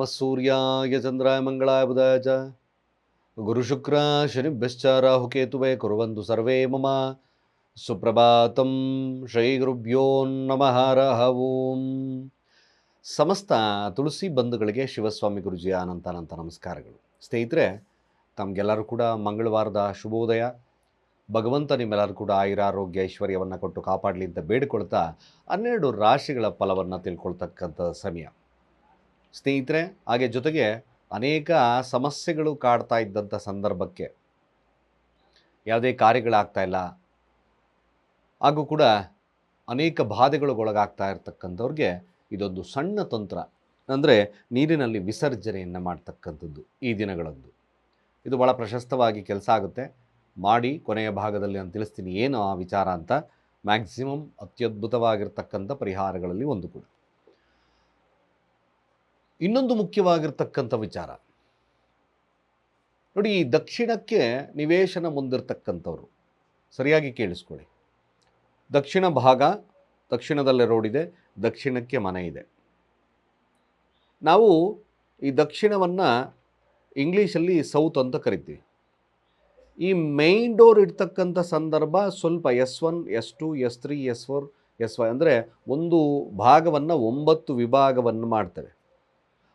नमः सूर्याय चन्द्राय मङ्गलाय बुधाय च गुरुशुक्र शनिभ्यश्च राहुकेतुवे कुर्वन्तु सर्वे मम सुप्रभातं ಶ್ರೀಗುರುಭ್ಯೋ ನಮಃ ಹರಃ ಓಂ. ಸಮಸ್ತ ತುಳಸಿ ಬಂಧುಗಳಿಗೆ ಶಿವಸ್ವಾಮಿ ಗುರುಜಿಯ ಅನಂತ ನಮಸ್ಕಾರಗಳು. ಸ್ನೇಹಿತರೆ, ತಮಗೆಲ್ಲರೂ ಕೂಡ ಮಂಗಳವಾರದ ಶುಭೋದಯ. ಭಗವಂತ ನಿಮ್ಮೆಲ್ಲರೂ ಕೂಡ ಆಯುರಾರೋಗ್ಯ ಐಶ್ವರ್ಯವನ್ನು ಕೊಟ್ಟು ಕಾಪಾಡಲಿ ಅಂತ ಬೇಡಿಕೊಳ್ತಾ 12 ರಾಶಿಗಳ ಫಲವನ್ನು ತಿಳ್ಕೊಳ್ತಕ್ಕಂಥ ಸಮಯ ಸ್ನೇಹಿತರೆ. ಹಾಗೆ ಜೊತೆಗೆ ಅನೇಕ ಸಮಸ್ಯೆಗಳು ಕಾಡ್ತಾ ಇದ್ದಂಥ ಸಂದರ್ಭಕ್ಕೆ ಯಾವುದೇ ಕಾರ್ಯಗಳಾಗ್ತಾ ಇಲ್ಲ, ಹಾಗೂ ಕೂಡ ಅನೇಕ ಬಾಧೆಗಳಿಗೊಳಗಾಗ್ತಾ ಇರ್ತಕ್ಕಂಥವ್ರಿಗೆ ಇದೊಂದು ಸಣ್ಣ ತಂತ್ರ, ಅಂದರೆ ನೀರಿನಲ್ಲಿ ವಿಸರ್ಜನೆಯನ್ನು ಮಾಡ್ತಕ್ಕಂಥದ್ದು ಈ ದಿನಗಳಂದು. ಇದು ಭಾಳ ಪ್ರಶಸ್ತವಾಗಿ ಕೆಲಸ ಆಗುತ್ತೆ. ಮಾಡಿ ಕೊನೆಯ ಭಾಗದಲ್ಲಿ ನಾನು ತಿಳಿಸ್ತೀನಿ ಏನು ಆ ವಿಚಾರ ಅಂತ. ಮ್ಯಾಕ್ಸಿಮಮ್ ಅತ್ಯದ್ಭುತವಾಗಿರ್ತಕ್ಕಂಥ ಪರಿಹಾರಗಳಲ್ಲಿ ಒಂದು ಕೂಡ. ಇನ್ನೊಂದು ಮುಖ್ಯವಾಗಿರ್ತಕ್ಕಂಥ ವಿಚಾರ ನೋಡಿ, ಈ ದಕ್ಷಿಣಕ್ಕೆ ನಿವೇಶನ ಮುಂದಿರ್ತಕ್ಕಂಥವ್ರು ಸರಿಯಾಗಿ ಕೇಳಿಸ್ಕೊಳ್ಳಿ. ದಕ್ಷಿಣ ಭಾಗ, ದಕ್ಷಿಣದಲ್ಲೇ ರೋಡ್ ಇದೆ, ದಕ್ಷಿಣಕ್ಕೆ ಮನೆ ಇದೆ. ನಾವು ಈ ದಕ್ಷಿಣವನ್ನು ಇಂಗ್ಲೀಷಲ್ಲಿ ಸೌತ್ ಅಂತ ಕರಿತೀವಿ. ಈ ಮೈನ್ ಡೋರ್ ಇಡ್ತಕ್ಕಂಥ ಸಂದರ್ಭ ಸ್ವಲ್ಪ S1, S2, S3, S4, S5 ಅಂದರೆ ಒಂದು ಭಾಗವನ್ನು 9 ವಿಭಾಗವನ್ನು ಮಾಡ್ತೇವೆ.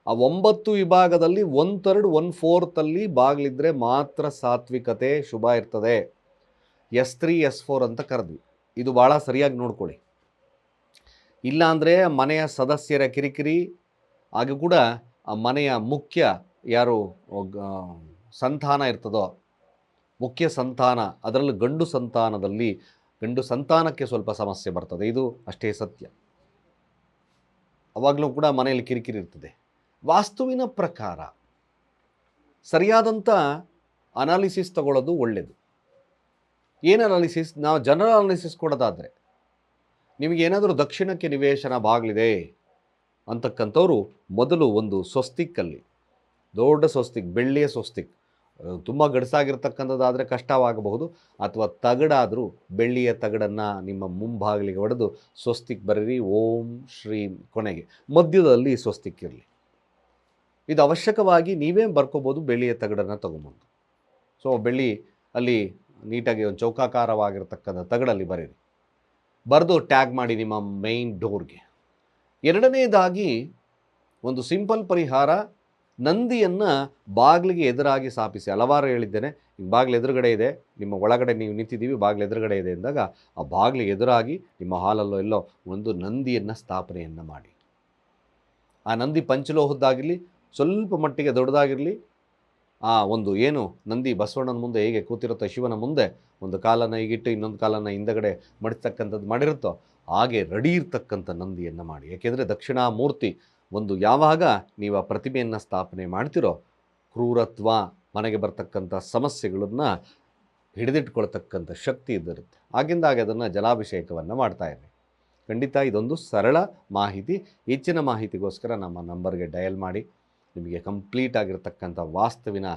ಆ 9 ವಿಭಾಗದಲ್ಲಿ 1/3, 1/4 ಬಾಗಿಲಿದ್ರೆ ಮಾತ್ರ ಸಾತ್ವಿಕತೆ ಶುಭ ಇರ್ತದೆ. S3, S4 ಅಂತ ಕರೆದ್ವಿ. ಇದು ಭಾಳ ಸರಿಯಾಗಿ ನೋಡ್ಕೊಳ್ಳಿ. ಇಲ್ಲಾಂದರೆ ಮನೆಯ ಸದಸ್ಯರ ಕಿರಿಕಿರಿ, ಹಾಗೂ ಕೂಡ ಆ ಮನೆಯ ಮುಖ್ಯ ಯಾರು ಸಂತಾನ ಇರ್ತದೋ, ಮುಖ್ಯ ಸಂತಾನ, ಅದರಲ್ಲೂ ಗಂಡು ಸಂತಾನಕ್ಕೆ ಸ್ವಲ್ಪ ಸಮಸ್ಯೆ ಬರ್ತದೆ. ಇದು ಅಷ್ಟೇ ಸತ್ಯ. ಅವಾಗಲೂ ಕೂಡ ಮನೆಯಲ್ಲಿ ಕಿರಿಕಿರಿ ಇರ್ತದೆ. ವಾಸ್ತುವಿನ ಪ್ರಕಾರ ಸರಿಯಾದಂಥ ಅನಾಲಿಸಿಸ್ ತಗೊಳ್ಳೋದು ಒಳ್ಳೆಯದು. ಏನು ಅನಾಲಿಸಿಸ್? ನಾವು ಜನರಲ್ ಅನಾಲಿಸಿಸ್ ಕೊಡೋದಾದರೆ, ನಿಮಗೇನಾದರೂ ದಕ್ಷಿಣಕ್ಕೆ ನಿವೇಶನ ಬಾಗಿಲಿದೆ ಅಂತಕ್ಕಂಥವ್ರು ಮೊದಲು ಒಂದು ಸ್ವಸ್ತಿಕ್ಕಲ್ಲಿ, ದೊಡ್ಡ ಸ್ವಸ್ತಿಕ್, ಬೆಳ್ಳಿಯ ಸ್ವಸ್ತಿಕ್, ತುಂಬ ಗಡಸಾಗಿರ್ತಕ್ಕಂಥದ್ದಾದರೆ ಕಷ್ಟವಾಗಬಹುದು, ಅಥವಾ ತಗಡಾದರೂ ಬೆಳ್ಳಿಯ ತಗಡನ್ನು ನಿಮ್ಮ ಮುಂಭಾಗಿಲಿಗೆ ಹೊಡೆದು ಸ್ವಸ್ತಿಕ್ ಬರೀರಿ. ಓಂ ಶ್ರೀ ಕೊನೆಗೆ ಮಧ್ಯದಲ್ಲಿ ಸ್ವಸ್ತಿಕ್ ಇರಲಿ. ಇದು ಅವಶ್ಯಕವಾಗಿ ನೀವೇ ಬರ್ಕೋಬೋದು. ಬೆಳ್ಳಿಯ ತಗಡನ್ನು ತೊಗೊಬೋದು. ಸೊ ಬೆಳ್ಳಿ ಅಲ್ಲಿ ನೀಟಾಗಿ ಒಂದು ಚೌಕಾಕಾರವಾಗಿರ್ತಕ್ಕಂಥ ತಗಡಲ್ಲಿ ಬರೀರಿ. ಬರೆದು ಟ್ಯಾಗ್ ಮಾಡಿ ನಿಮ್ಮ ಮೈನ್ ಡೋರ್ಗೆ. ಎರಡನೇದಾಗಿ ಒಂದು ಸಿಂಪಲ್ ಪರಿಹಾರ, ನಂದಿಯನ್ನು ಬಾಗಿಲಿಗೆ ಎದುರಾಗಿ ಸ್ಥಾಪಿಸಿ. ಹಲವಾರು ಹೇಳಿದ್ದೇನೆ, ಈಗ ಬಾಗಿಲು ಎದುರುಗಡೆ ಇದೆ, ನಿಮ್ಮ ಒಳಗಡೆ ನೀವು ನಿಂತಿದ್ದೀವಿ, ಬಾಗಿಲು ಎದುರುಗಡೆ ಇದೆ ಎಂದಾಗ ಆ ಬಾಗಿಲಿಗೆ ಎದುರಾಗಿ ನಿಮ್ಮ ಹಾಲಲ್ಲೋ ಎಲ್ಲೋ ಒಂದು ನಂದಿಯನ್ನು ಸ್ಥಾಪನೆಯನ್ನು ಮಾಡಿ. ಆ ನಂದಿ ಪಂಚಲೋಹದ್ದಾಗಿರಲಿ, ಸ್ವಲ್ಪ ಮಟ್ಟಿಗೆ ದೊಡ್ಡದಾಗಿರಲಿ. ಆ ಒಂದು ಏನು ನಂದಿ ಬಸವಣ್ಣನ ಮುಂದೆ ಹೇಗೆ ಕೂತಿರುತ್ತೋ, ಶಿವನ ಮುಂದೆ ಒಂದು ಕಾಲನ್ನು ಹೀಗಿಟ್ಟು ಇನ್ನೊಂದು ಕಾಲನ್ನು ಹಿಂದಗಡೆ ಮಡಿಸ್ತಕ್ಕಂಥದ್ದು ಮಾಡಿರುತ್ತೋ, ಹಾಗೆ ರೆಡಿ ಇರ್ತಕ್ಕಂಥ ನಂದಿಯನ್ನು ಮಾಡಿ. ಏಕೆಂದರೆ ದಕ್ಷಿಣಾಮೂರ್ತಿ ಒಂದು ಯಾವಾಗ ನೀವು ಆ ಪ್ರತಿಮೆಯನ್ನು ಸ್ಥಾಪನೆ ಮಾಡ್ತಿರೋ, ಕ್ರೂರತ್ವ, ಮನೆಗೆ ಬರ್ತಕ್ಕಂಥ ಸಮಸ್ಯೆಗಳನ್ನು ಹಿಡಿದಿಟ್ಕೊಳ್ತಕ್ಕಂಥ ಶಕ್ತಿ ಇದ್ದಿರುತ್ತೆ. ಆಗಿಂದಾಗೆ ಅದನ್ನು ಜಲಾಭಿಷೇಕವನ್ನು ಮಾಡ್ತಾಯಿದೆ. ಖಂಡಿತ ಇದೊಂದು ಸರಳ ಮಾಹಿತಿ. ಹೆಚ್ಚಿನ ಮಾಹಿತಿಗೋಸ್ಕರ ನಮ್ಮ ನಂಬರ್ಗೆ ಡಯಲ್ ಮಾಡಿ. ನಿಮಗೆ ಕಂಪ್ಲೀಟ್ ಆಗಿರ್ತಕ್ಕಂಥ ವಾಸ್ತುವಿನ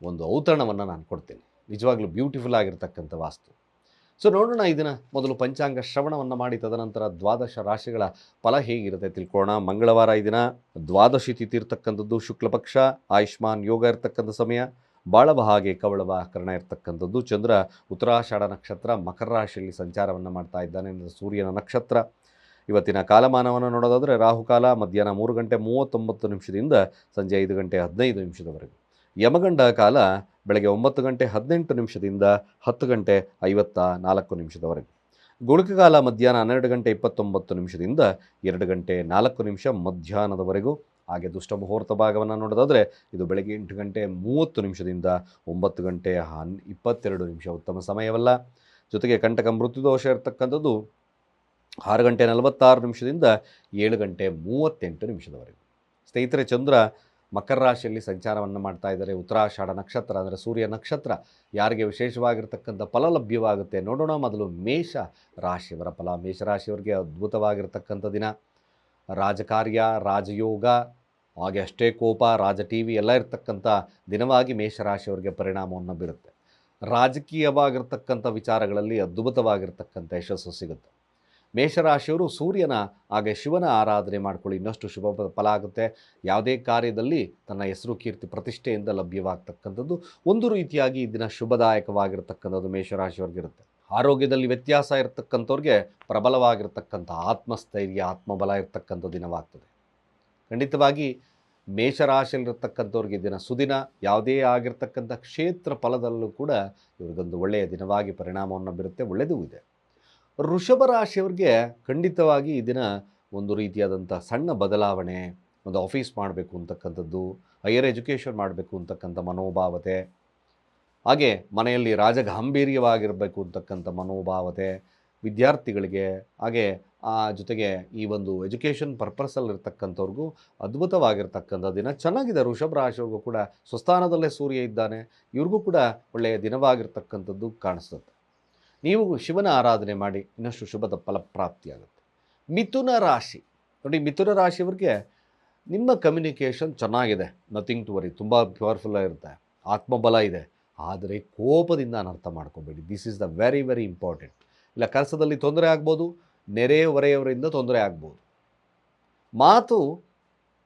ಒಂದು ಔತಣವನ್ನು ನಾನು ಕೊಡ್ತೀನಿ. ನಿಜವಾಗ್ಲೂ ಬ್ಯೂಟಿಫುಲ್ ಆಗಿರ್ತಕ್ಕಂಥ ವಾಸ್ತು. ಸೊ ನೋಡೋಣ, ಇದನ್ನು ಮೊದಲು ಪಂಚಾಂಗ ಶ್ರವಣವನ್ನು ಮಾಡಿ ತದನಂತರ ದ್ವಾದಶ ರಾಶಿಗಳ ಫಲ ಹೇಗಿರುತ್ತೆ ತಿಳ್ಕೊಳ್ಳೋಣ. ಮಂಗಳವಾರ ಈ ದಿನ ದ್ವಾದಶಿ ತಿಥಿ ಇರ್ತಕ್ಕಂಥದ್ದು, ಶುಕ್ಲ ಪಕ್ಷ, ಆಯುಷ್ಮಾನ್ ಯೋಗ ಇರ್ತಕ್ಕಂಥ ಸಮಯ, ಬಾಳವ ಹಾಗೆ ಕವಳವ ಕರ್ಣ ಇರ್ತಕ್ಕಂಥದ್ದು. ಚಂದ್ರ ಉತ್ತರಾಷಾಢ ನಕ್ಷತ್ರ ಮಕರ ರಾಶಿಯಲ್ಲಿ ಸಂಚಾರವನ್ನು ಮಾಡ್ತಾ ಇದ್ದಾನೆ. ಸೂರ್ಯನ ನಕ್ಷತ್ರ. ಇವತ್ತಿನ ಕಾಲಮಾನವನ್ನು ನೋಡೋದಾದರೆ ರಾಹುಕಾಲ ಮಧ್ಯಾಹ್ನ 3 ಗಂಟೆ 39 ನಿಮಿಷದಿಂದ ಸಂಜೆ 5 ಗಂಟೆ 15 ನಿಮಿಷದವರೆಗೂ. ಯಮಗಂಡ ಕಾಲ ಬೆಳಗ್ಗೆ 9 ಗಂಟೆ 18 ನಿಮಿಷದಿಂದ 10 ಗಂಟೆ 54 ನಿಮಿಷದವರೆಗೂ. ಗುಳಿಕಕಾಲ ಮಧ್ಯಾಹ್ನ 12 ಗಂಟೆ 29 ನಿಮಿಷದಿಂದ 2 ಗಂಟೆ 4 ನಿಮಿಷ ಮಧ್ಯಾಹ್ನದವರೆಗೂ. ಹಾಗೆ ದುಷ್ಟ ಮುಹೂರ್ತ ಭಾಗವನ್ನು ನೋಡೋದಾದರೆ ಇದು ಬೆಳಗ್ಗೆ 8 ಗಂಟೆ 30 ನಿಮಿಷದಿಂದ 9 ಗಂಟೆ 22 ನಿಮಿಷ ಉತ್ತಮ ಸಮಯವಲ್ಲ. ಜೊತೆಗೆ ಕಂಟಕ ಮೃತ್ಯುದೋಷ ಇರತಕ್ಕಂಥದ್ದು 6 ಗಂಟೆ 46 ನಿಮಿಷದಿಂದ 7 ಗಂಟೆ 38 ನಿಮಿಷದವರೆಗೂ. ಸ್ನೇಹಿತರೆ, ಚಂದ್ರ ಮಕರ ರಾಶಿಯಲ್ಲಿ ಸಂಚಾರವನ್ನು ಮಾಡ್ತಾ ಇದ್ದಾರೆ. ಉತ್ತರಾಷಾಢ ನಕ್ಷತ್ರ ಅಂದರೆ ಸೂರ್ಯ ನಕ್ಷತ್ರ. ಯಾರಿಗೆ ವಿಶೇಷವಾಗಿರ್ತಕ್ಕಂಥ ಫಲ ಲಭ್ಯವಾಗುತ್ತೆ ನೋಡೋಣ. ಮೊದಲು ಮೇಷ ರಾಶಿಯವರ ಫಲ. ಮೇಷರಾಶಿಯವರಿಗೆ ಅದ್ಭುತವಾಗಿರ್ತಕ್ಕಂಥ ದಿನ. ರಾಜಕಾರ್ಯ, ರಾಜಯೋಗ, ಹಾಗೆ ಅಷ್ಟೇ ಕೋಪ, ರಾಜ TV ಎಲ್ಲ ಇರ್ತಕ್ಕಂಥ ದಿನವಾಗಿ ಮೇಷರಾಶಿಯವರಿಗೆ ಪರಿಣಾಮವನ್ನು ಬೀರುತ್ತೆ. ರಾಜಕೀಯವಾಗಿರ್ತಕ್ಕಂಥ ವಿಚಾರಗಳಲ್ಲಿ ಅದ್ಭುತವಾಗಿರ್ತಕ್ಕಂಥ ಯಶಸ್ಸು ಸಿಗುತ್ತೆ. ಮೇಷರಾಶಿಯವರು ಸೂರ್ಯನ ಹಾಗೆ ಶಿವನ ಆರಾಧನೆ ಮಾಡ್ಕೊಳ್ಳಿ, ಇನ್ನಷ್ಟು ಶುಭ ಫಲ ಆಗುತ್ತೆ. ಯಾವುದೇ ಕಾರ್ಯದಲ್ಲಿ ತನ್ನ ಹೆಸರು ಕೀರ್ತಿ ಪ್ರತಿಷ್ಠೆಯಿಂದ ಲಭ್ಯವಾಗ್ತಕ್ಕಂಥದ್ದು ಒಂದು ರೀತಿಯಾಗಿ ಈ ದಿನ ಶುಭದಾಯಕವಾಗಿರ್ತಕ್ಕಂಥದ್ದು ಮೇಷರಾಶಿಯವ್ರಿಗಿರುತ್ತೆ. ಆರೋಗ್ಯದಲ್ಲಿ ವ್ಯತ್ಯಾಸ ಇರತಕ್ಕಂಥವ್ರಿಗೆ ಪ್ರಬಲವಾಗಿರ್ತಕ್ಕಂಥ ಆತ್ಮಸ್ಥೈರ್ಯ ಆತ್ಮಬಲ ಇರತಕ್ಕಂಥ ದಿನವಾಗ್ತದೆ. ಖಂಡಿತವಾಗಿ ಮೇಷರಾಶಿಯಲ್ಲಿರ್ತಕ್ಕಂಥವ್ರಿಗೆ ದಿನ ಸುದಿನ. ಯಾವುದೇ ಆಗಿರ್ತಕ್ಕಂಥ ಕ್ಷೇತ್ರ ಫಲದಲ್ಲೂ ಕೂಡ ಇವ್ರಿಗೊಂದು ಒಳ್ಳೆಯ ದಿನವಾಗಿ ಪರಿಣಾಮವನ್ನು ಬೀರುತ್ತೆ, ಒಳ್ಳೆಯದೂ ಇದೆ. ವೃಷಭ ರಾಶಿಯವ್ರಿಗೆ ಖಂಡಿತವಾಗಿ ಈ ದಿನ ಒಂದು ರೀತಿಯಾದಂಥ ಸಣ್ಣ ಬದಲಾವಣೆ, ಒಂದು ಆಫೀಸ್ ಮಾಡಬೇಕು ಅಂತಕ್ಕಂಥದ್ದು, ಹೈಯರ್ ಎಜುಕೇಷನ್ ಮಾಡಬೇಕು ಅಂತಕ್ಕಂಥ ಮನೋಭಾವತೆ, ಹಾಗೆ ಮನೆಯಲ್ಲಿ ರಾಜಗಾಂಭೀರ್ಯವಾಗಿರಬೇಕು ಅಂತಕ್ಕಂಥ ಮನೋಭಾವತೆ ವಿದ್ಯಾರ್ಥಿಗಳಿಗೆ, ಹಾಗೆ ಜೊತೆಗೆ ಈ ಒಂದು ಎಜುಕೇಷನ್ ಪರ್ಪಸಲ್ಲಿರ್ತಕ್ಕಂಥವ್ರಿಗೂ ಅದ್ಭುತವಾಗಿರ್ತಕ್ಕಂಥ ದಿನ. ಚೆನ್ನಾಗಿದೆ. ವೃಷಭ ರಾಶಿಯವ್ರಿಗೂ ಕೂಡ ಸ್ವಸ್ಥಾನದಲ್ಲೇ ಸೂರ್ಯ ಇದ್ದಾನೆ, ಇವ್ರಿಗೂ ಕೂಡ ಒಳ್ಳೆಯ ದಿನವಾಗಿರ್ತಕ್ಕಂಥದ್ದು ಕಾಣಿಸುತ್ತೆ. ನೀವು ಶಿವನ ಆರಾಧನೆ ಮಾಡಿ, ಇನ್ನಷ್ಟು ಶುಭದ ಫಲಪ್ರಾಪ್ತಿಯಾಗುತ್ತೆ. ಮಿಥುನ ರಾಶಿ ನೋಡಿ, ಮಿಥುನ ರಾಶಿಯವ್ರಿಗೆ ನಿಮ್ಮ ಕಮ್ಯುನಿಕೇಷನ್ ಚೆನ್ನಾಗಿದೆ, ನಥಿಂಗ್ ಟು ವರಿ, ತುಂಬ ಪವರ್ಫುಲ್ ಆಗಿರುತ್ತೆ, ಆತ್ಮಬಲ ಇದೆ. ಆದರೆ ಕೋಪದಿಂದ ಅನರ್ಥ ಮಾಡ್ಕೋಬೇಡಿ. This is the very very important. ಇಲ್ಲ ಕೆಲಸದಲ್ಲಿ ತೊಂದರೆ ಆಗ್ಬೋದು, ನೆರೆ ಹೊರೆಯವರಿಂದ ತೊಂದರೆ ಆಗ್ಬೋದು. ಮಾತು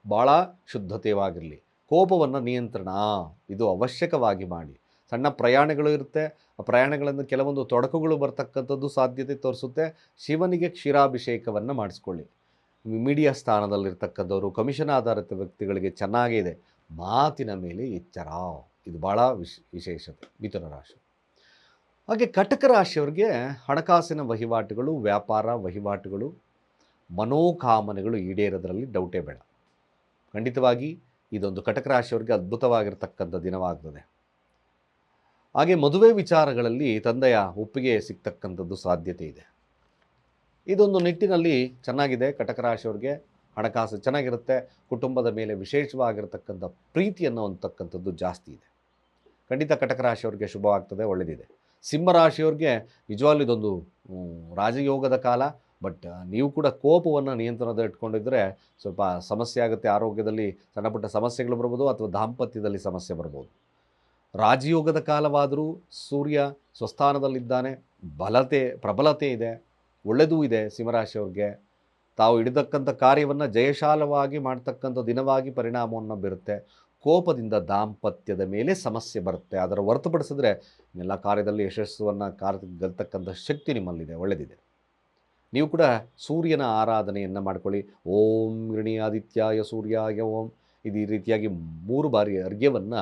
ಭಾಳ ಶುದ್ಧತೆಯಾಗಿರಲಿ, ಕೋಪವನ್ನು ನಿಯಂತ್ರಣ ಇದು ಅವಶ್ಯಕವಾಗಿ ಮಾಡಿ. ಸಣ್ಣ ಪ್ರಯಾಣಗಳು ಇರುತ್ತೆ, ಆ ಪ್ರಯಾಣಗಳನ್ನು ಕೆಲವೊಂದು ತೊಡಕುಗಳು ಬರ್ತಕ್ಕಂಥದ್ದು ಸಾಧ್ಯತೆ ತೋರಿಸುತ್ತೆ. ಶಿವನಿಗೆ ಕ್ಷೀರಾಭಿಷೇಕವನ್ನು ಮಾಡಿಸ್ಕೊಳ್ಳಿ. ಮೀಡಿಯಾ ಸ್ಥಾನದಲ್ಲಿರ್ತಕ್ಕಂಥವ್ರು, ಕಮಿಷನ್ ಆಧಾರಿತ ವ್ಯಕ್ತಿಗಳಿಗೆ ಚೆನ್ನಾಗಿದೆ. ಮಾತಿನ ಮೇಲೆ ಎಚ್ಚರ, ಇದು ಭಾಳ ವಿಶೇಷತೆ ಮಿಥುನ ರಾಶಿ. ಹಾಗೆ ಕಟಕ ರಾಶಿಯವರಿಗೆ ಹಣಕಾಸಿನ ವಹಿವಾಟುಗಳು, ವ್ಯಾಪಾರ ವಹಿವಾಟುಗಳು, ಮನೋಕಾಮನೆಗಳು ಈಡೇರೋದ್ರಲ್ಲಿ ಡೌಟೇ ಬೇಡ. ಖಂಡಿತವಾಗಿ ಇದೊಂದು ಕಟಕ ರಾಶಿಯವರಿಗೆ ಅದ್ಭುತವಾಗಿರ್ತಕ್ಕಂಥ ದಿನವಾಗ್ತದೆ. ಹಾಗೆ ಮದುವೆ ವಿಚಾರಗಳಲ್ಲಿ ತಂದೆಯ ಒಪ್ಪಿಗೆ ಸಿಗ್ತಕ್ಕಂಥದ್ದು ಸಾಧ್ಯತೆ ಇದೆ. ಇದೊಂದು ನಿಟ್ಟಿನಲ್ಲಿ ಚೆನ್ನಾಗಿದೆ. ಕಟಕ ರಾಶಿಯವರಿಗೆ ಹಣಕಾಸು ಚೆನ್ನಾಗಿರುತ್ತೆ, ಕುಟುಂಬದ ಮೇಲೆ ವಿಶೇಷವಾಗಿರ್ತಕ್ಕಂಥ ಪ್ರೀತಿಯನ್ನು ಅಂತಕ್ಕಂಥದ್ದು ಜಾಸ್ತಿ ಇದೆ. ಖಂಡಿತ ಕಟಕ ರಾಶಿಯವರಿಗೆ ಶುಭವಾಗ್ತದೆ, ಒಳ್ಳೆಯದಿದೆ. ಸಿಂಹರಾಶಿಯವ್ರಿಗೆ ನಿಜವಾಗ್ಲೂ ಇದೊಂದು ರಾಜಯೋಗದ ಕಾಲ. ಬಟ್ ನೀವು ಕೂಡ ಕೋಪವನ್ನು ನಿಯಂತ್ರಣದಲ್ಲಿ ಇಟ್ಕೊಂಡಿದ್ದರೆ ಸ್ವಲ್ಪ ಸಮಸ್ಯೆ ಆಗುತ್ತೆ. ಆರೋಗ್ಯದಲ್ಲಿ ಸಣ್ಣ ಪುಟ್ಟ ಸಮಸ್ಯೆಗಳು ಬರ್ಬೋದು, ಅಥವಾ ದಾಂಪತ್ಯದಲ್ಲಿ ಸಮಸ್ಯೆ ಬರ್ಬೋದು. ರಾಜಯೋಗದ ಕಾಲವಾದರೂ ಸೂರ್ಯ ಸ್ವಸ್ಥಾನದಲ್ಲಿದ್ದಾನೆ, ಪ್ರಬಲತೆ ಇದೆ, ಒಳ್ಳೆಯದೂ ಇದೆ. ಸಿಂಹರಾಶಿಯವ್ರಿಗೆ ತಾವು ಹಿಡಿದಕ್ಕಂಥ ಕಾರ್ಯವನ್ನು ಜಯಶಾಲವಾಗಿ ಮಾಡ್ತಕ್ಕಂಥ ದಿನವಾಗಿ ಪರಿಣಾಮವನ್ನು ಬೀರುತ್ತೆ. ಕೋಪದಿಂದ ದಾಂಪತ್ಯದ ಮೇಲೆ ಸಮಸ್ಯೆ ಬರುತ್ತೆ, ಅದರ ಹೊರತುಪಡಿಸಿದ್ರೆ ಎಲ್ಲ ಕಾರ್ಯದಲ್ಲಿ ಯಶಸ್ಸನ್ನು ಗೆಲ್ತಕ್ಕಂಥ ಶಕ್ತಿ ನಿಮ್ಮಲ್ಲಿದೆ, ಒಳ್ಳೆಯದಿದೆ. ನೀವು ಕೂಡ ಸೂರ್ಯನ ಆರಾಧನೆಯನ್ನು ಮಾಡ್ಕೊಳ್ಳಿ. ಓಂ ಗೃಣಿ ಆದಿತ್ಯಾಯ ಸೂರ್ಯಾಯ ಓಂ, ಇದು ಈ ರೀತಿಯಾಗಿ 3 ಬಾರಿ ಅರ್ಘ್ಯವನ್ನು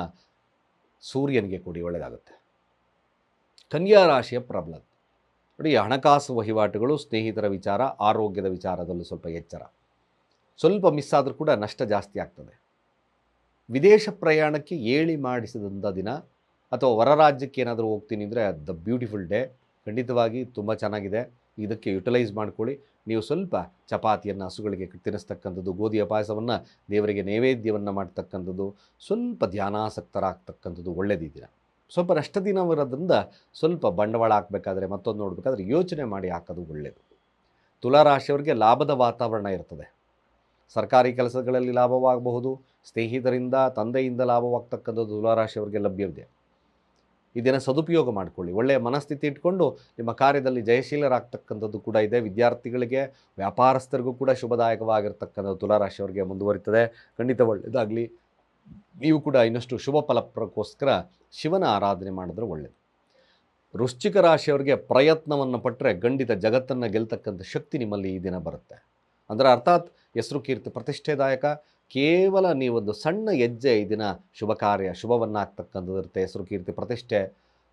ಸೂರ್ಯನಿಗೆ ಕೊಡಿ, ಒಳ್ಳೆಯದಾಗುತ್ತೆ. ಕನ್ಯಾ ರಾಶಿಯ ಪ್ರಬಲ ನೋಡಿ, ಹಣಕಾಸು ವಹಿವಾಟುಗಳು, ಸ್ನೇಹಿತರ ವಿಚಾರ, ಆರೋಗ್ಯದ ವಿಚಾರದಲ್ಲೂ ಸ್ವಲ್ಪ ಎಚ್ಚರ. ಸ್ವಲ್ಪ ಮಿಸ್ ಆದರೂ ಕೂಡ ನಷ್ಟ ಜಾಸ್ತಿ ಆಗ್ತದೆ. ವಿದೇಶ ಪ್ರಯಾಣಕ್ಕೆ ಏಳಿ ಮಾಡಿಸಿದಂಥ ದಿನ, ಅಥವಾ ಹೊರ ರಾಜ್ಯಕ್ಕೆ ಏನಾದರೂ ಹೋಗ್ತೀನಿ ಅಂದರೆ ದ ಬ್ಯೂಟಿಫುಲ್ ಡೇ. ಖಂಡಿತವಾಗಿ ತುಂಬ ಚೆನ್ನಾಗಿದೆ, ಇದಕ್ಕೆ ಯುಟಿಲೈಸ್ ಮಾಡ್ಕೊಳ್ಳಿ. ನೀವು ಸ್ವಲ್ಪ ಚಪಾತಿಯನ್ನು ಹಸುಗಳಿಗೆ ತಿನ್ನಿಸ್ತಕ್ಕಂಥದ್ದು, ಗೋಧಿಯ ಪಾಯಸವನ್ನು ದೇವರಿಗೆ ನೈವೇದ್ಯವನ್ನು ಮಾಡ್ತಕ್ಕಂಥದ್ದು, ಸ್ವಲ್ಪ ಧ್ಯಾನಾಸಕ್ತರಾಗ್ತಕ್ಕಂಥದ್ದು ಒಳ್ಳೆಯದಿದ್ದೀರ. ಸ್ವಲ್ಪ ನಷ್ಟ ದಿನವಿರೋದ್ರಿಂದ ಸ್ವಲ್ಪ ಬಂಡವಾಳ ಹಾಕಬೇಕಾದ್ರೆ, ಮತ್ತೊಂದು ನೋಡಬೇಕಾದ್ರೆ ಯೋಚನೆ ಮಾಡಿ ಹಾಕೋದು ಒಳ್ಳೆಯದು. ತುಲಾರಾಶಿಯವರಿಗೆ ಲಾಭದ ವಾತಾವರಣ ಇರ್ತದೆ. ಸರ್ಕಾರಿ ಕೆಲಸಗಳಲ್ಲಿ ಲಾಭವಾಗಬಹುದು, ಸ್ನೇಹಿತರಿಂದ ತಂದೆಯಿಂದ ಲಾಭವಾಗ್ತಕ್ಕಂಥದ್ದು ತುಲಾರಾಶಿಯವರಿಗೆ ಲಭ್ಯವಿದೆ. ಇದನ್ನು ಸದುಪಯೋಗ ಮಾಡಿಕೊಳ್ಳಿ. ಒಳ್ಳೆಯ ಮನಸ್ಥಿತಿ ಇಟ್ಕೊಂಡು ನಿಮ್ಮ ಕಾರ್ಯದಲ್ಲಿ ಜಯಶೀಲರಾಗ್ತಕ್ಕಂಥದ್ದು ಕೂಡ ಇದೆ. ವಿದ್ಯಾರ್ಥಿಗಳಿಗೆ, ವ್ಯಾಪಾರಸ್ಥರಿಗೂ ಕೂಡ ಶುಭದಾಯಕವಾಗಿರ್ತಕ್ಕಂಥದ್ದು ತುಲಾರಾಶಿಯವರಿಗೆ ಮುಂದುವರಿತದೆ. ಖಂಡಿತ ಒಳ್ಳೆಯದಾಗಲಿ. ನೀವು ಕೂಡ ಇನ್ನಷ್ಟು ಶುಭ ಫಲಕ್ಕೋಸ್ಕರ ಶಿವನ ಆರಾಧನೆ ಮಾಡಿದ್ರೆ ಒಳ್ಳೆಯದು. ವೃಶ್ಚಿಕ ರಾಶಿಯವರಿಗೆ ಪ್ರಯತ್ನವನ್ನು ಪಟ್ಟರೆ ಖಂಡಿತ ಜಗತ್ತನ್ನು ಗೆಲ್ತಕ್ಕಂಥ ಶಕ್ತಿ ನಿಮ್ಮಲ್ಲಿ ಈ ದಿನ ಬರುತ್ತೆ. ಅಂದರೆ ಅರ್ಥಾತ್ ಹೆಸರು ಕೀರ್ತಿ ಪ್ರತಿಷ್ಠೆದಾಯಕ. ಕೇವಲ ನೀವೊಂದು ಸಣ್ಣ ಹೆಜ್ಜೆ ಈ ದಿನ ಶುಭ ಕಾರ್ಯ ಶುಭವನ್ನು ಆಗ್ತಕ್ಕಂಥದ್ದು ಇರುತ್ತೆ. ಹೆಸರು ಕೀರ್ತಿ ಪ್ರತಿಷ್ಠೆ,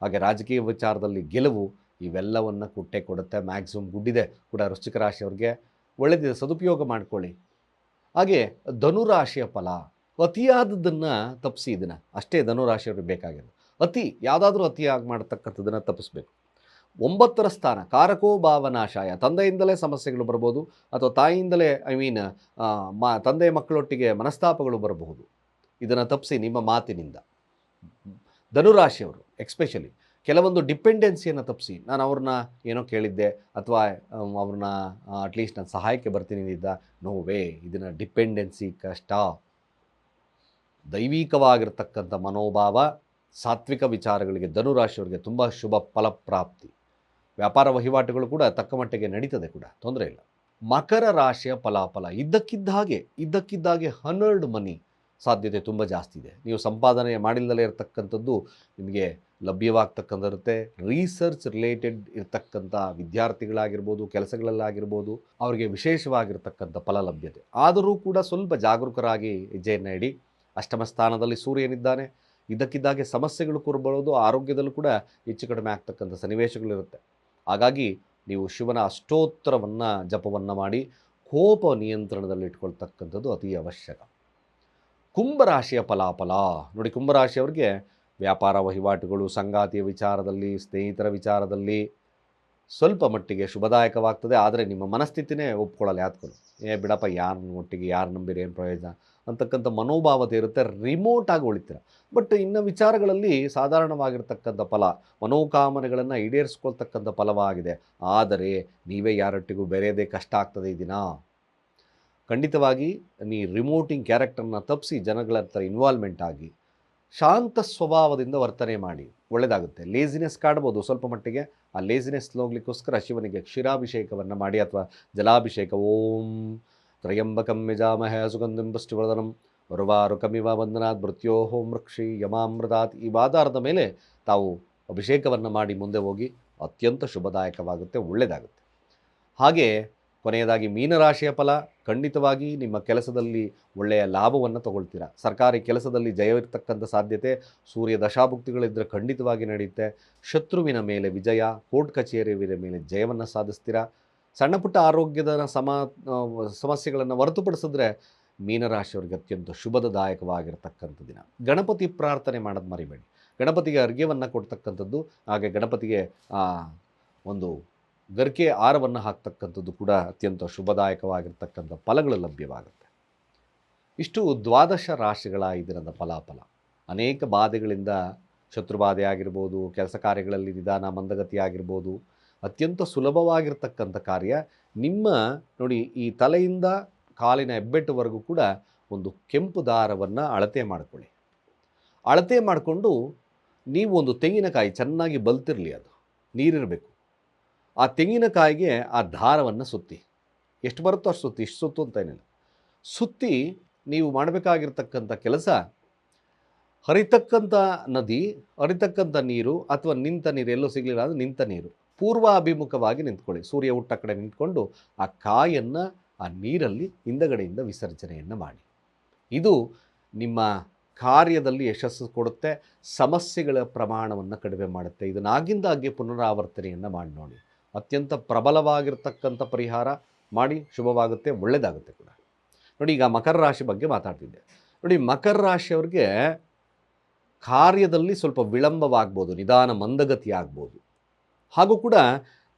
ಹಾಗೆ ರಾಜಕೀಯ ವಿಚಾರದಲ್ಲಿ ಗೆಲುವು, ಇವೆಲ್ಲವನ್ನು ಕೊಡುತ್ತೆ. ಮ್ಯಾಕ್ಸಿಮಮ್ ಗುಡ್ಡಿದೆ ಕೂಡ ವೃಶ್ಚಿಕ ರಾಶಿಯವರಿಗೆ, ಒಳ್ಳೆಯದಿದೆ, ಸದುಪಯೋಗ ಮಾಡ್ಕೊಳ್ಳಿ. ಹಾಗೆ ಧನುರಾಶಿಯ ಫಲ, ಅತಿಯಾದದ್ದನ್ನು ತಪ್ಪಿಸಿ ಇದನ್ನ ಅಷ್ಟೇ ಧನುರಾಶಿಯವ್ರಿಗೆ ಬೇಕಾಗಿರೋದು. ಯಾವುದಾದ್ರೂ ಅತಿಯಾಗಿ ಮಾಡ್ತಕ್ಕಂಥದ್ದನ್ನು ತಪ್ಪಿಸ್ಬೇಕು. 9ರ ಸ್ಥಾನ ಕಾರಕೋ ಭಾವನಾಶಾಯ, ತಂದೆಯಿಂದಲೇ ಸಮಸ್ಯೆಗಳು ಬರ್ಬೋದು, ಅಥವಾ ತಾಯಿಯಿಂದಲೇ ತಂದೆ ಮಕ್ಕಳೊಟ್ಟಿಗೆ ಮನಸ್ತಾಪಗಳು ಬರಬಹುದು. ಇದನ್ನು ತಪ್ಪಿಸಿ ನಿಮ್ಮ ಮಾತಿನಿಂದ. ಧನುರಾಶಿಯವರು ಎಕ್ಸ್ಪೆಷಲಿ ಕೆಲವೊಂದು ಡಿಪೆಂಡೆನ್ಸಿಯನ್ನು ತಪ್ಪಿಸಿ, ನಾನು ಅವ್ರನ್ನ ಏನೋ ಕೇಳಿದ್ದೆ, ಅಥವಾ ಅವ್ರನ್ನ ಅಟ್ಲೀಸ್ಟ್ ನಾನು ಸಹಾಯಕ್ಕೆ ಬರ್ತೀನಿ ಇದ್ದ, ನೋ ವೇ, ಇದನ್ನು ಡಿಪೆಂಡೆನ್ಸಿ ಕಷ್ಟ. ದೈವಿಕವಾಗಿರ್ತಕ್ಕಂಥ ಮನೋಭಾವ, ಸಾತ್ವಿಕ ವಿಚಾರಗಳಿಗೆ ಧನುರಾಶಿಯವರಿಗೆ ತುಂಬ ಶುಭ ಫಲಪ್ರಾಪ್ತಿ. ವ್ಯಾಪಾರ ವಹಿವಾಟುಗಳು ಕೂಡ ತಕ್ಕ ಮಟ್ಟಿಗೆ ನಡೀತದೆ ಕೂಡ, ತೊಂದರೆ ಇಲ್ಲ. ಮಕರ ರಾಶಿಯ ಫಲಾಫಲ ಇದ್ದಕ್ಕಿದ್ದಾಗೆ ಹನ್ನೆರಡ್ ಮನಿ ಸಾಧ್ಯತೆ ತುಂಬ ಜಾಸ್ತಿ ಇದೆ. ನೀವು ಸಂಪಾದನೆ ಮಾಡಿಲ್ಲದಲೇ ಇರತಕ್ಕಂಥದ್ದು ನಿಮಗೆ ಲಭ್ಯವಾಗ್ತಕ್ಕಂಥರುತ್ತೆ. ರಿಸರ್ಚ್ ರಿಲೇಟೆಡ್ ಇರತಕ್ಕಂಥ ವಿದ್ಯಾರ್ಥಿಗಳಾಗಿರ್ಬೋದು, ಕೆಲಸಗಳಲ್ಲಾಗಿರ್ಬೋದು, ಅವರಿಗೆ ವಿಶೇಷವಾಗಿರ್ತಕ್ಕಂಥ ಫಲ ಲಭ್ಯತೆ. ಆದರೂ ಕೂಡ ಸ್ವಲ್ಪ ಜಾಗರೂಕರಾಗಿ ಹೆಜ್ಜೆಯನ್ನು ಇಡಿ. ಅಷ್ಟಮ ಸ್ಥಾನದಲ್ಲಿ ಸೂರ್ಯನಿದ್ದಾನೆ. ಇದ್ದಕ್ಕಿದ್ದಾಗೆ ಸಮಸ್ಯೆಗಳು ಕೂರ್ಬರೋದು, ಆರೋಗ್ಯದಲ್ಲೂ ಕೂಡ ಹೆಚ್ಚು ಕಡಿಮೆ ಆಗ್ತಕ್ಕಂಥ ಸನ್ನಿವೇಶಗಳಿರುತ್ತೆ. ಹಾಗಾಗಿ ನೀವು ಶಿವನ ಅಷ್ಟೋತ್ತರವನ್ನು ಜಪವನ್ನು ಮಾಡಿ ಕೋಪ ನಿಯಂತ್ರಣದಲ್ಲಿ ಇಟ್ಕೊಳ್ತಕ್ಕಂಥದ್ದು ಅತಿ ಅವಶ್ಯಕ. ಕುಂಭರಾಶಿಯ ಫಲಾಫಲ ನೋಡಿ, ಕುಂಭರಾಶಿಯವರಿಗೆ ವ್ಯಾಪಾರ ವಹಿವಾಟುಗಳು, ಸಂಗಾತಿಯ ವಿಚಾರದಲ್ಲಿ, ಸ್ನೇಹಿತರ ವಿಚಾರದಲ್ಲಿ ಸ್ವಲ್ಪ ಮಟ್ಟಿಗೆ ಶುಭದಾಯಕವಾಗ್ತದೆ. ಆದರೆ ನಿಮ್ಮ ಮನಸ್ಥಿತಿನೇ ಒಪ್ಕೊಳ್ಳಲ್ಲ ಯಾತ್ಗಳು. ಬಿಡಪ್ಪ, ಯಾರನ್ನ ಒಟ್ಟಿಗೆ ಯಾರು ನಂಬಿರಿ, ಏನು ಪ್ರಯೋಜನ ಅಂತಕ್ಕಂಥ ಮನೋಭಾವತೆ ಇರುತ್ತೆ. ರಿಮೋಟ್ ಆಗಿ ಉಳಿತೀರ. ಬಟ್ ಇನ್ನು ವಿಚಾರಗಳಲ್ಲಿ ಸಾಧಾರಣವಾಗಿರ್ತಕ್ಕಂಥ ಫಲ, ಮನೋಕಾಮನೆಗಳನ್ನು ಈಡೇರಿಸ್ಕೊಳ್ತಕ್ಕಂಥ ಫಲವಾಗಿದೆ. ಆದರೆ ನೀವೇ ಯಾರೊಟ್ಟಿಗೂ ಬೆರೆಯದೇ ಕಷ್ಟ ಆಗ್ತದೆ ಈ ದಿನ. ಖಂಡಿತವಾಗಿ ರಿಮೋಟಿಂಗ್ ಕ್ಯಾರೆಕ್ಟರ್ನ ತಪ್ಪಿಸಿ ಜನಗಳ ಹತ್ರ ಇನ್ವಾಲ್ವ್ಮೆಂಟ್ ಆಗಿ ಶಾಂತ ಸ್ವಭಾವದಿಂದ ವರ್ತನೆ ಮಾಡಿ, ಒಳ್ಳೆಯದಾಗುತ್ತೆ. ಲೇಸಿನೆಸ್ ಕಾಡ್ಬೋದು ಸ್ವಲ್ಪ ಮಟ್ಟಿಗೆ. ಆ ಲೇಸಿನೆಸ್ ಹೋಗ್ಲಿಕ್ಕೋಸ್ಕರ ಶಿವನಿಗೆ ಕ್ಷೀರಾಭಿಷೇಕವನ್ನು ಮಾಡಿ ಅಥವಾ ಜಲಾಭಿಷೇಕ. ಓಂ ತ್ರಯಂಬಕಂ ಯಜಾಮಹೇ ಸುಗಂಧಿಂ ಪುಷ್ಟಿವರ್ಧನಂ ಉರ್ವಾರುಕಮಿವ ಬಂಧನಾತ್ ಮೃತ್ಯೋಹೋ ಮೃಕ್ಷಿ ಯಮಾಮೃತಾತ್. ಈ ಆಧಾರದ ಮೇಲೆ ತಾವು ಅಭಿಷೇಕವನ್ನು ಮಾಡಿ ಮುಂದೆ ಹೋಗಿ ಅತ್ಯಂತ ಶುಭದಾಯಕವಾಗುತ್ತೆ, ಒಳ್ಳೆಯದಾಗುತ್ತೆ. ಹಾಗೆ ಕೊನೆಯದಾಗಿ ಮೀನರಾಶಿಯ ಫಲ, ಖಂಡಿತವಾಗಿ ನಿಮ್ಮ ಕೆಲಸದಲ್ಲಿ ಒಳ್ಳೆಯ ಲಾಭವನ್ನು ತಗೊಳ್ತೀರಾ. ಸರ್ಕಾರಿ ಕೆಲಸದಲ್ಲಿ ಜಯವಿರ್ತಕ್ಕಂಥ ಸಾಧ್ಯತೆ, ಸೂರ್ಯ ದಶಾಭುಕ್ತಿಗಳಿದ್ದರೆ ಖಂಡಿತವಾಗಿ ನಡೆಯುತ್ತೆ. ಶತ್ರುವಿನ ಮೇಲೆ ವಿಜಯ, ಕೋರ್ಟ್ ಕಚೇರಿಯ ಮೇಲೆ ಜಯವನ್ನು ಸಾಧಿಸ್ತೀರಾ. ಸಣ್ಣ ಪುಟ್ಟ ಆರೋಗ್ಯದ ಸಮಸ್ಯೆಗಳನ್ನು ಹೊರತುಪಡಿಸಿದ್ರೆ ಮೀನರಾಶಿಯವರಿಗೆ ಅತ್ಯಂತ ಶುಭದಾಯಕವಾಗಿರ್ತಕ್ಕಂಥ ದಿನ. ಗಣಪತಿ ಪ್ರಾರ್ಥನೆ ಮಾಡೋದು ಮರಿಬೇಡಿ. ಗಣಪತಿಗೆ ಅರ್ಘ್ಯವನ್ನು ಕೊಡ್ತಕ್ಕಂಥದ್ದು, ಹಾಗೆ ಗಣಪತಿಗೆ ಒಂದು ಗರಿಕೆ ಆರವನ್ನು ಹಾಕ್ತಕ್ಕಂಥದ್ದು ಕೂಡ ಅತ್ಯಂತ ಶುಭದಾಯಕವಾಗಿರ್ತಕ್ಕಂಥ ಫಲಗಳು ಲಭ್ಯವಾಗುತ್ತೆ. ಇಷ್ಟು ದ್ವಾದಶ ರಾಶಿಗಳ ಈ ದಿನದ ಫಲಾಫಲ. ಅನೇಕ ಬಾಧೆಗಳಿಂದ, ಶತ್ರುಬಾಧೆ ಆಗಿರ್ಬೋದು, ಕೆಲಸ ಕಾರ್ಯಗಳಲ್ಲಿ ನಿಧಾನ ಮಂದಗತಿ ಆಗಿರ್ಬೋದು, ಅತ್ಯಂತ ಸುಲಭವಾಗಿರ್ತಕ್ಕಂಥ ಕಾರ್ಯ. ನಿಮ್ಮ ನೋಡಿ, ಈ ತಲೆಯಿಂದ ಕಾಲಿನ ಹೆಬ್ಬೆಟ್ಟುವರೆಗೂ ಕೂಡ ಒಂದು ಕೆಂಪು ದಾರವನ್ನು ಅಳತೆ ಮಾಡಿಕೊಳ್ಳಿ. ಅಳತೆ ಮಾಡಿಕೊಂಡು ನೀವು ಒಂದು ತೆಂಗಿನಕಾಯಿ ಚೆನ್ನಾಗಿ ಬಲ್ತಿರಲಿ, ಅದು ನೀರಿರಬೇಕು. ಆ ತೆಂಗಿನಕಾಯಿಗೆ ಆ ದಾರವನ್ನು ಸುತ್ತಿ, ಎಷ್ಟು ಬರುತ್ತೋ ಅಷ್ಟು ಸುತ್ತಿ, ಇಷ್ಟು ಸುತ್ತು ಅಂತ ಏನಿಲ್ಲ, ಸುತ್ತಿ ನೀವು ಮಾಡಬೇಕಾಗಿರ್ತಕ್ಕಂಥ ಕೆಲಸ, ಹರಿತಕ್ಕಂಥ ನದಿ, ಹರಿತಕ್ಕಂಥ ನೀರು ಅಥವಾ ನಿಂತ ನೀರು ಎಲ್ಲೂ ಸಿಗಲಿಲ್ಲ ಅಂದರೆ ನಿಂತ ನೀರು ಪೂರ್ವಾಭಿಮುಖವಾಗಿ ನಿಂತ್ಕೊಳ್ಳಿ. ಸೂರ್ಯ ಹುಟ್ಟ ಕಡೆ ನಿಂತ್ಕೊಂಡು ಆ ಕಾಯನ್ನು ಆ ನೀರಲ್ಲಿ ಹಿಂದಗಡೆಯಿಂದ ವಿಸರ್ಜನೆಯನ್ನು ಮಾಡಿ. ಇದು ನಿಮ್ಮ ಕಾರ್ಯದಲ್ಲಿ ಯಶಸ್ಸು ಕೊಡುತ್ತೆ, ಸಮಸ್ಯೆಗಳ ಪ್ರಮಾಣವನ್ನು ಕಡಿಮೆ ಮಾಡುತ್ತೆ. ಇದನ್ನಾಗಿಂದಾಗ್ಗೆ ಪುನರಾವರ್ತನೆಯನ್ನು ಮಾಡಿ ನೋಡಿ. ಅತ್ಯಂತ ಪ್ರಬಲವಾಗಿರ್ತಕ್ಕಂಥ ಪರಿಹಾರ ಮಾಡಿ, ಶುಭವಾಗುತ್ತೆ, ಒಳ್ಳೆಯದಾಗುತ್ತೆ ಕೂಡ. ನೋಡಿ, ಈಗ ಮಕರ ರಾಶಿ ಬಗ್ಗೆ ಮಾತಾಡ್ತಿದ್ದೆ. ನೋಡಿ, ಮಕರ ರಾಶಿಯವ್ರಿಗೆ ಕಾರ್ಯದಲ್ಲಿ ಸ್ವಲ್ಪ ವಿಳಂಬವಾಗ್ಬೋದು, ನಿಧಾನ ಮಂದಗತಿ ಆಗ್ಬೋದು. ಹಾಗೂ ಕೂಡ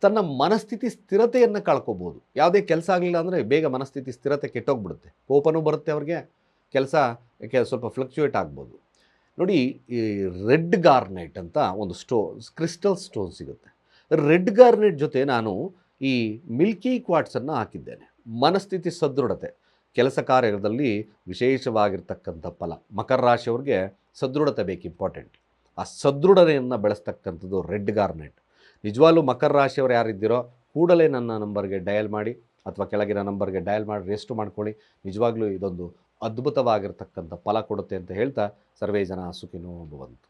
ತನ್ನ ಮನಸ್ಥಿತಿ ಸ್ಥಿರತೆಯನ್ನು ಕಳ್ಕೊಬೋದು. ಯಾವುದೇ ಕೆಲಸ ಆಗಲಿಲ್ಲ ಅಂದರೆ ಬೇಗ ಮನಸ್ಥಿತಿ ಸ್ಥಿರತೆ ಕೆಟ್ಟೋಗ್ಬಿಡುತ್ತೆ, ಕೋಪನೂ ಬರುತ್ತೆ ಅವ್ರಿಗೆ, ಕೆಲಸ ಸ್ವಲ್ಪ ಫ್ಲಕ್ಚುಯೇಟ್ ಆಗ್ಬೋದು. ನೋಡಿ, ಈ ರೆಡ್ ಗಾರ್ನೆಟ್ ಅಂತ ಒಂದು ಕ್ರಿಸ್ಟಲ್ ಸ್ಟೋನ್ ಸಿಗುತ್ತೆ. ರೆಡ್ ಗಾರ್ನೆಟ್ ಜೊತೆ ನಾನು ಈ ಮಿಲ್ಕಿ ಕ್ವಾರ್ಟ್ಸನ್ನು ಹಾಕಿದ್ದೇನೆ. ಮನಸ್ಥಿತಿ ಸದೃಢತೆ, ಕೆಲಸ ಕಾರ್ಯದಲ್ಲಿ ವಿಶೇಷವಾಗಿರ್ತಕ್ಕಂಥ ಫಲ. ಮಕರ ರಾಶಿಯವ್ರಿಗೆ ಸದೃಢತೆ ಬೇಕು, ಇಂಪಾರ್ಟೆಂಟ್. ಆ ಸದೃಢತೆಯನ್ನು ಬೆಳೆಸ್ತಕ್ಕಂಥದ್ದು ರೆಡ್ ಗಾರ್ನೆಟ್. ನಿಜವಾಗ್ಲೂ ಮಕರ ರಾಶಿಯವರು ಯಾರಿದ್ದೀರೋ ಕೂಡಲೇ ನನ್ನ ನಂಬರ್ಗೆ ಡಯಲ್ ಮಾಡಿ ಅಥವಾ ಕೆಳಗಿನ ನಂಬರ್ಗೆ ಡಯಲ್ ಮಾಡಿ ರಿಜಿಸ್ಟರ್ ಮಾಡ್ಕೊಳ್ಳಿ. ನಿಜವಾಗ್ಲೂ ಇದೊಂದು ಅದ್ಭುತವಾಗಿರ್ತಕ್ಕಂಥ ಫಲ ಕೊಡುತ್ತೆ ಅಂತ ಹೇಳ್ತಾ, ಸರ್ವೇ ಜನ ಸುಖಿನೋ ಭವಂತು.